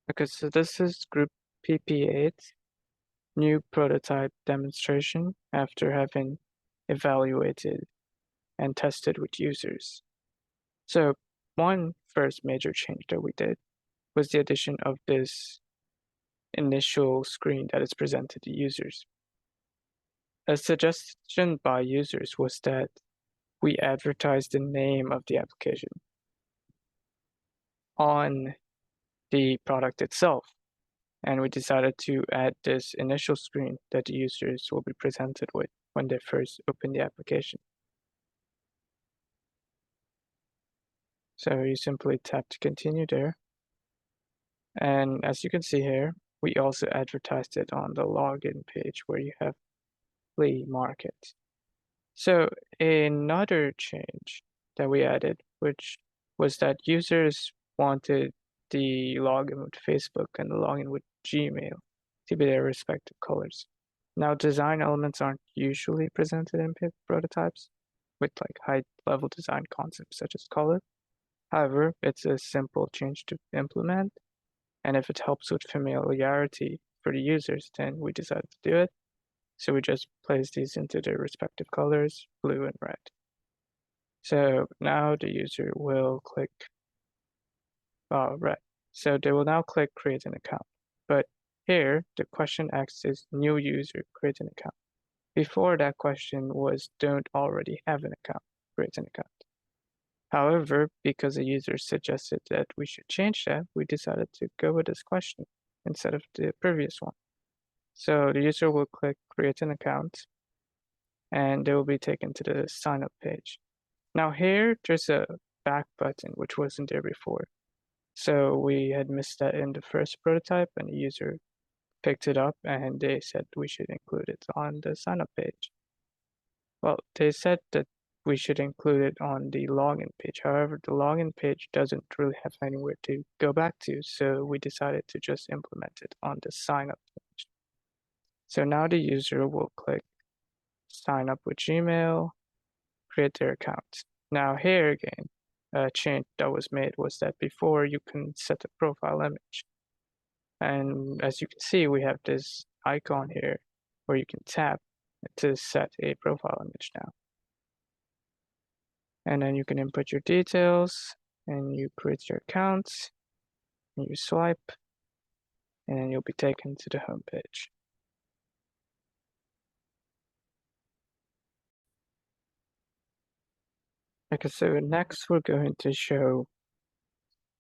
Okay, so this is group PP8, new prototype demonstration after having evaluated and tested with users. So one first major change that we did was the addition of this initial screen that is presented to users. A suggestion by users was that we advertise the name of the application on the product itself. And we decided to add this initial screen that the users will be presented with when they first open the application. So you simply tap to continue there. And as you can see here, we also advertised it on the login page where you have Flea Market. So another change that we added, which was that users wanted the login with Facebook and the login with Gmail to be their respective colors. Now, design elements aren't usually presented in prototypes with like high-level design concepts such as color. However, it's a simple change to implement, and if it helps with familiarity for the users, then we decided to do it. So we just place these into their respective colors, blue and red. So now the user will click red. So they will now click create an account. But here the question asks is new user create an account. Before that question was don't already have an account, create an account. However, because a user suggested that we should change that, we decided to go with this question instead of the previous one. So the user will click create an account and they will be taken to the sign up page. Now here, there's a back button, which wasn't there before. So we had missed that in the first prototype and the user picked it up and they said we should include it on the sign up page. Well, they said that we should include it on the login page. However, the login page doesn't really have anywhere to go back to, so we decided to just implement it on the sign up page. So now the user will click sign up with Gmail, create their account. Now here again, a change that was made was that before you can set a profile image. And as you can see, we have this icon here where you can tap to set a profile image now. And then you can input your details and you create your account and you swipe and then you'll be taken to the home page. Okay, so next we're going to show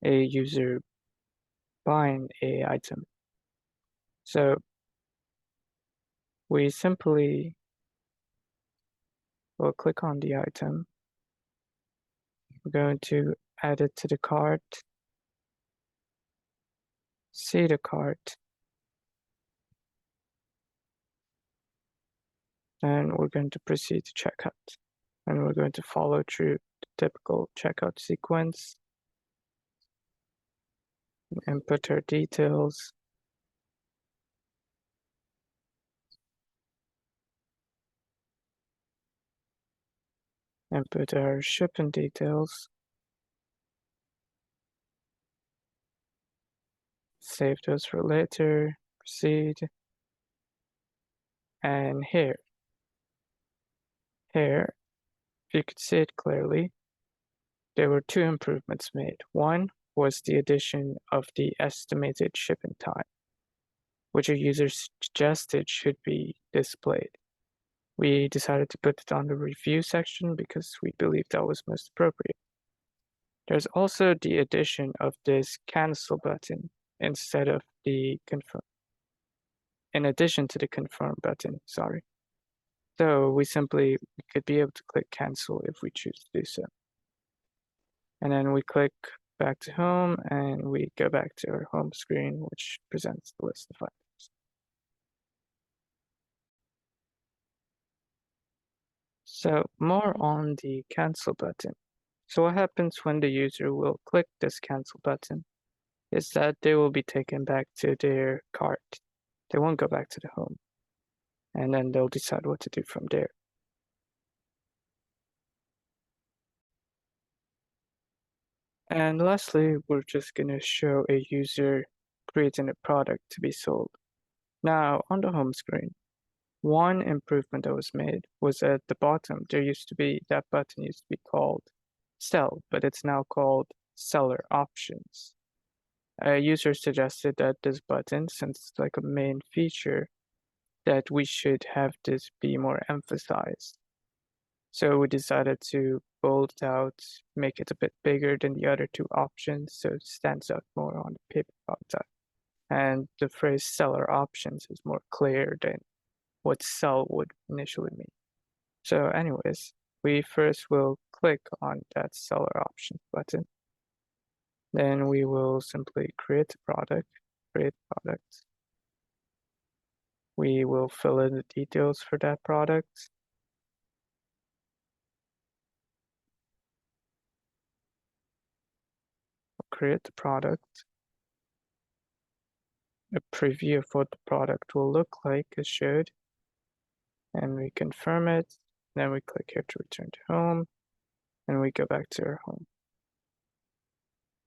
a user buying a item. So we simply will click on the item. We're going to add it to the cart, see the cart, and we're going to proceed to checkout. And we're going to follow through the typical checkout sequence, input our details, input our shipping details, save those for later, proceed, and here, if you could see it clearly, there were two improvements made. One was the addition of the estimated shipping time, which a user suggested should be displayed. We decided to put it on the review section because we believed that was most appropriate. There's also the addition of this cancel button instead of the confirm. In addition to the confirm button, sorry. So we could be able to click cancel if we choose to do so. And then we click back to home and we go back to our home screen, which presents the list of items. So more on the cancel button. So what happens when the user will click this cancel button is that they will be taken back to their cart. They won't go back to the home. And then they'll decide what to do from there. And lastly, we're just going to show a user creating a product to be sold. Now, on the home screen, one improvement that was made was at the bottom, that button used to be called Sell, but it's now called Seller Options. A user suggested that this button, since it's like a main feature, that we should have this be more emphasized. So we decided to bold it out, make it a bit bigger than the other two options so it stands out more on the paper product. And the phrase seller options is more clear than what sell would initially mean. So anyways, we first will click on that seller options button. Then we will simply create product. We will fill in the details for that product. Create the product. A preview of what the product will look like is showed. And we confirm it. Then we click here to return to home. And we go back to our home.